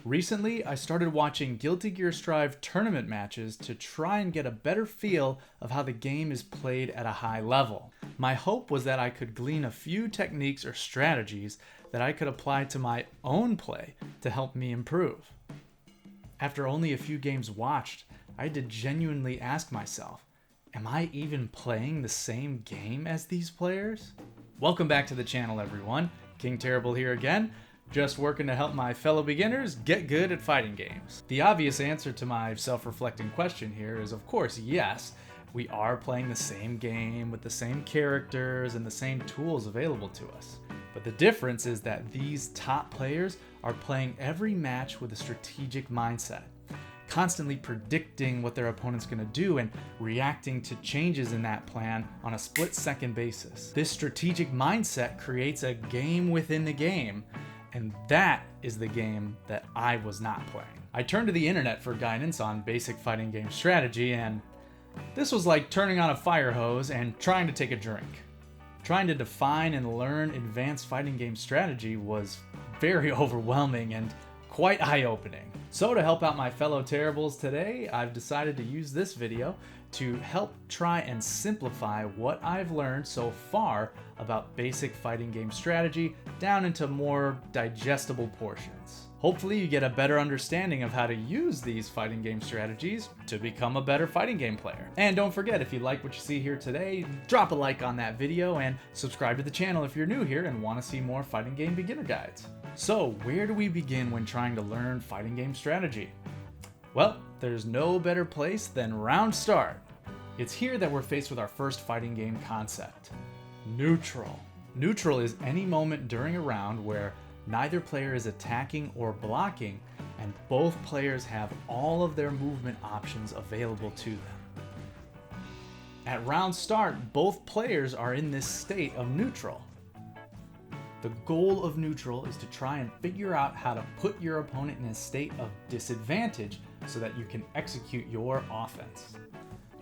Recently, I started watching Guilty Gear Strive tournament matches to try and get a better feel of how the game is played at a high level. My hope was that I could glean a few techniques or strategies that I could apply to my own play to help me improve. After only a few games watched, I had to genuinely ask myself, am I even playing the same game as these players? Welcome back to the channel, everyone. King Terrible here again. Just working to help my fellow beginners get good at fighting games. The obvious answer to my self-reflecting question here is, of course, yes, we are playing the same game with the same characters and the same tools available to us. But the difference is that these top players are playing every match with a strategic mindset, constantly predicting what their opponent's going to do and reacting to changes in that plan on a split-second basis. This strategic mindset creates a game within the game, and that is the game that I was not playing. I turned to the internet for guidance on basic fighting game strategy, and this was like turning on a fire hose and trying to take a drink. Trying to define and learn advanced fighting game strategy was very overwhelming and quite eye-opening. So to help out my fellow Terribles today, I've decided to use this video to help try and simplify what I've learned so far about basic fighting game strategy down into more digestible portions. Hopefully you get a better understanding of how to use these fighting game strategies to become a better fighting game player. And don't forget, if you like what you see here today, drop a like on that video and subscribe to the channel if you're new here and want to see more fighting game beginner guides. So where do we begin when trying to learn fighting game strategy? Well, there's no better place than round start. It's here that we're faced with our first fighting game concept, neutral. Neutral is any moment during a round where neither player is attacking or blocking, and both players have all of their movement options available to them. At round start, both players are in this state of neutral. The goal of neutral is to try and figure out how to put your opponent in a state of disadvantage so that you can execute your offense.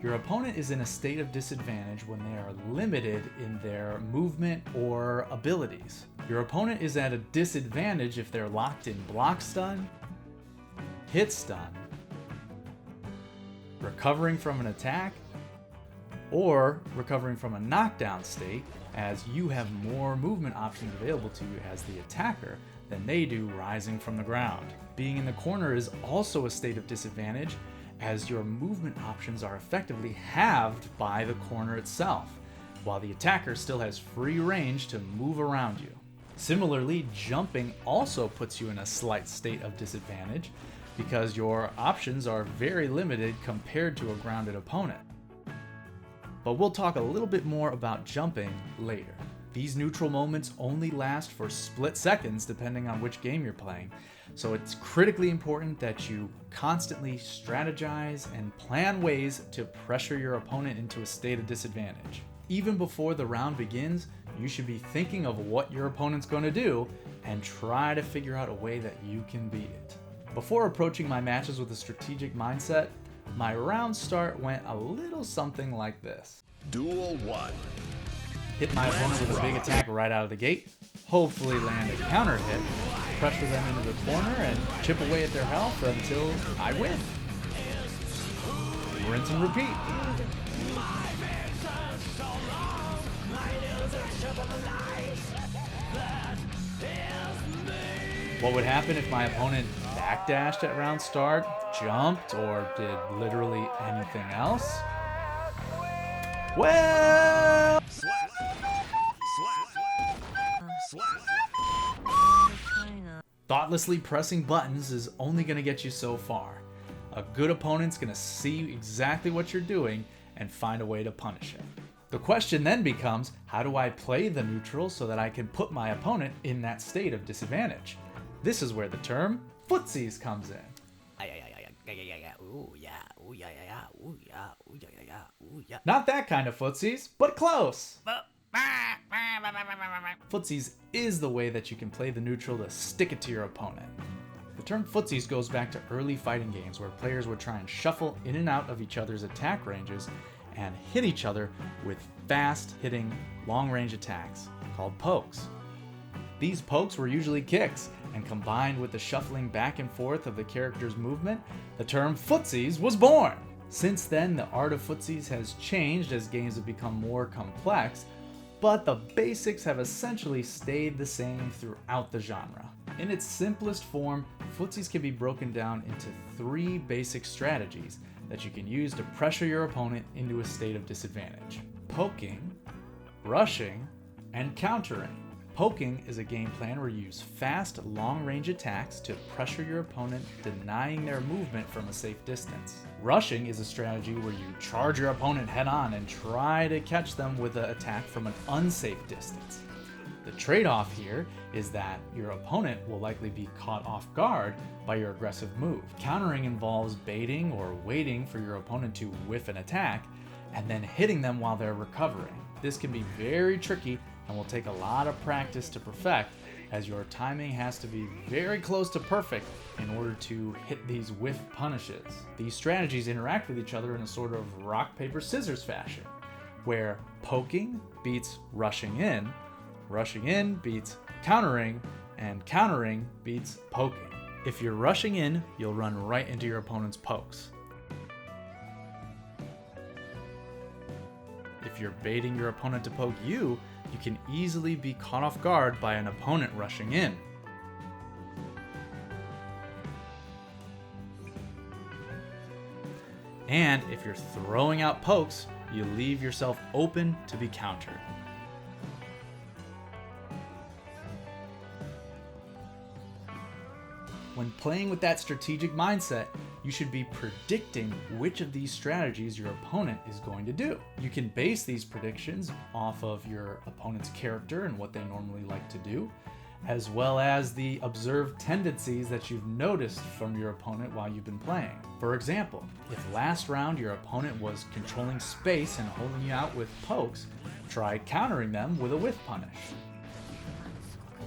Your opponent is in a state of disadvantage when they are limited in their movement or abilities. Your opponent is at a disadvantage if they're locked in block stun, hit stun, recovering from an attack, or recovering from a knockdown state, as you have more movement options available to you as the attacker than they do rising from the ground. Being in the corner is also a state of disadvantage, as your movement options are effectively halved by the corner itself, while the attacker still has free range to move around you. Similarly, jumping also puts you in a slight state of disadvantage because your options are very limited compared to a grounded opponent. But we'll talk a little bit more about jumping later. These neutral moments only last for split seconds depending on which game you're playing, so it's critically important that you constantly strategize and plan ways to pressure your opponent into a state of disadvantage. Even before the round begins, you should be thinking of what your opponent's going to do and try to figure out a way that you can beat it. Before approaching my matches with a strategic mindset, my round start went a little something like this. Duel 1. Hit my opponent with a big attack right out of the gate, hopefully land a counter hit, pressure them into the corner, and chip away at their health until I win. Rinse and repeat. What would happen if my opponent backdashed at round start, jumped, or did literally anything else? Well, thoughtlessly pressing buttons is only going to get you so far. A good opponent's going to see exactly what you're doing and find a way to punish it. The question then becomes, how do I play the neutral so that I can put my opponent in that state of disadvantage? This is where the term Footsies comes in. Not that kind of footsies, but close. Footsies is the way that you can play the neutral to stick it to your opponent. The term footsies goes back to early fighting games where players would try and shuffle in and out of each other's attack ranges and hit each other with fast-hitting, long-range attacks called pokes. These pokes were usually kicks, and combined with the shuffling back and forth of the character's movement, the term Footsies was born. Since then, the art of Footsies has changed as games have become more complex, but the basics have essentially stayed the same throughout the genre. In its simplest form, Footsies can be broken down into 3 basic strategies that you can use to pressure your opponent into a state of disadvantage: poking, rushing, and countering. Poking is a game plan where you use fast, long-range attacks to pressure your opponent, denying their movement from a safe distance. Rushing is a strategy where you charge your opponent head-on and try to catch them with an attack from an unsafe distance. The trade-off here is that your opponent will likely be caught off guard by your aggressive move. Countering involves baiting or waiting for your opponent to whiff an attack and then hitting them while they're recovering. This can be very tricky and will take a lot of practice to perfect, as your timing has to be very close to perfect in order to hit these whiff punishes. These strategies interact with each other in a sort of rock, paper, scissors fashion, where poking beats rushing in beats countering, and countering beats poking. If you're rushing in, you'll run right into your opponent's pokes. If you're baiting your opponent to poke you, you can easily be caught off guard by an opponent rushing in. And if you're throwing out pokes, you leave yourself open to be countered. When playing with that strategic mindset, you should be predicting which of these strategies your opponent is going to do. You can base these predictions off of your opponent's character and what they normally like to do, as well as the observed tendencies that you've noticed from your opponent while you've been playing. For example, if last round your opponent was controlling space and holding you out with pokes, try countering them with a whiff punish.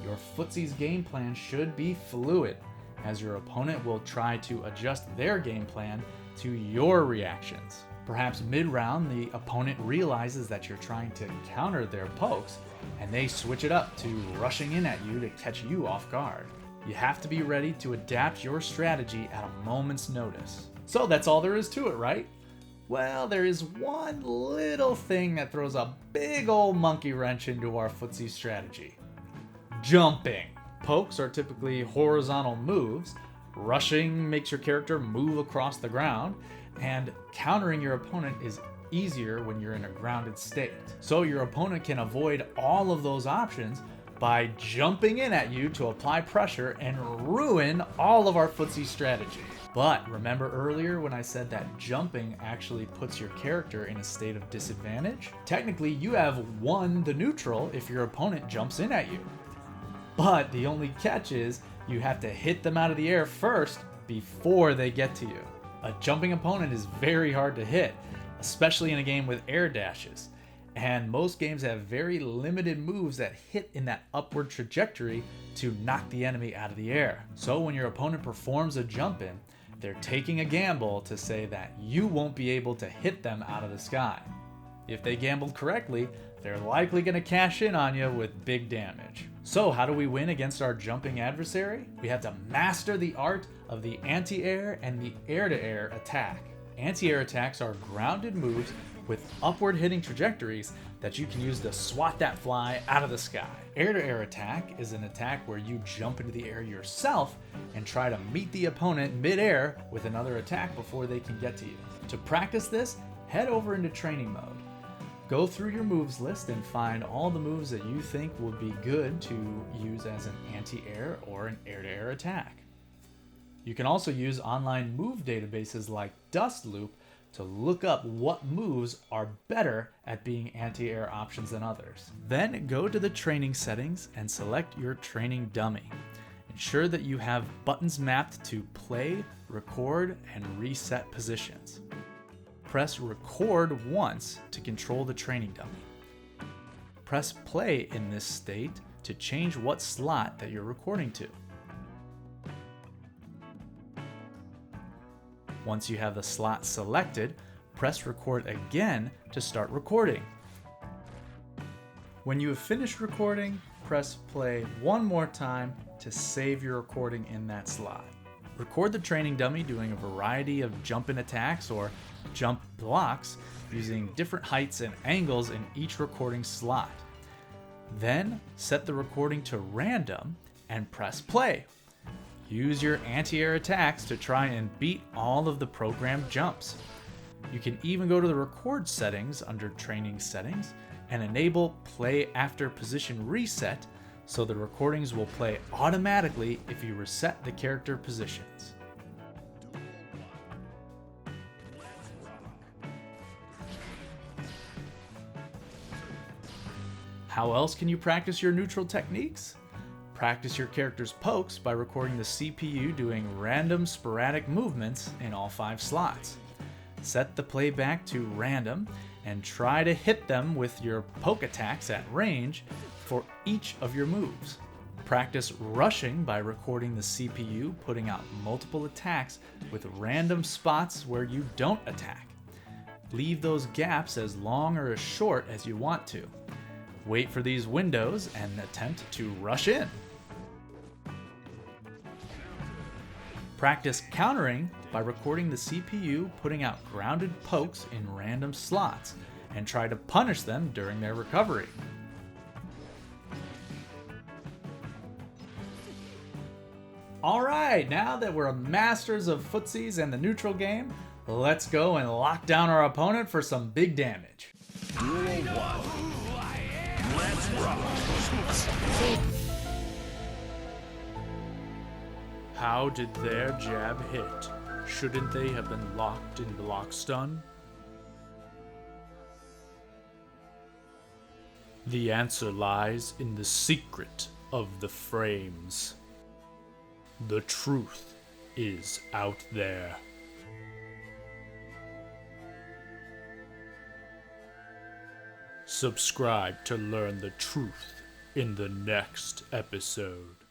Your Footsies game plan should be fluid, as your opponent will try to adjust their game plan to your reactions. Perhaps mid-round, the opponent realizes that you're trying to counter their pokes, and they switch it up to rushing in at you to catch you off guard. You have to be ready to adapt your strategy at a moment's notice. So that's all there is to it, right? Well, there is one little thing that throws a big old monkey wrench into our Footsies strategy: jumping. Pokes are typically horizontal moves, rushing makes your character move across the ground, and countering your opponent is easier when you're in a grounded state. So your opponent can avoid all of those options by jumping in at you to apply pressure and ruin all of our Footsies strategy. But remember earlier when I said that jumping actually puts your character in a state of disadvantage? Technically, you have won the neutral if your opponent jumps in at you. But the only catch is you have to hit them out of the air first before they get to you. A jumping opponent is very hard to hit, especially in a game with air dashes. And most games have very limited moves that hit in that upward trajectory to knock the enemy out of the air. So when your opponent performs a jump in, they're taking a gamble to say that you won't be able to hit them out of the sky. If they gambled correctly, they're likely going to cash in on you with big damage. So how do we win against our jumping adversary? We have to master the art of the anti-air and the air-to-air attack. Anti-air attacks are grounded moves with upward hitting trajectories that you can use to swat that fly out of the sky. Air-to-air attack is an attack where you jump into the air yourself and try to meet the opponent mid-air with another attack before they can get to you. To practice this, head over into training mode. Go through your moves list and find all the moves that you think would be good to use as an anti-air or an air-to-air attack. You can also use online move databases like Dust Loop to look up what moves are better at being anti-air options than others. Then go to the training settings and select your training dummy. Ensure that you have buttons mapped to play, record, and reset positions. Press record once to control the training dummy. Press play in this state to change what slot that you're recording to. Once you have the slot selected, press record again to start recording. When you have finished recording, press play one more time to save your recording in that slot. Record the training dummy doing a variety of jump-in attacks or jump blocks using different heights and angles in each recording slot. Then set the recording to random and press play. Use your anti-air attacks to try and beat all of the programmed jumps. You can even go to the record settings under training settings and enable play after position reset so the recordings will play automatically if you reset the character positions. How else can you practice your neutral techniques? Practice your character's pokes by recording the CPU doing random sporadic movements in all 5 slots. Set the playback to random and try to hit them with your poke attacks at range for each of your moves. Practice rushing by recording the CPU putting out multiple attacks with random spots where you don't attack. Leave those gaps as long or as short as you want to. Wait for these windows and attempt to rush in. Practice countering by recording the CPU putting out grounded pokes in random slots and try to punish them during their recovery. Alright, now that we're masters of Footsies and the neutral game, let's go and lock down our opponent for some big damage. Duel 1. Let's rock. How did their jab hit? Shouldn't they have been locked in block stun? The answer lies in the secret of the frames. The truth is out there. Subscribe to learn the truth in the next episode.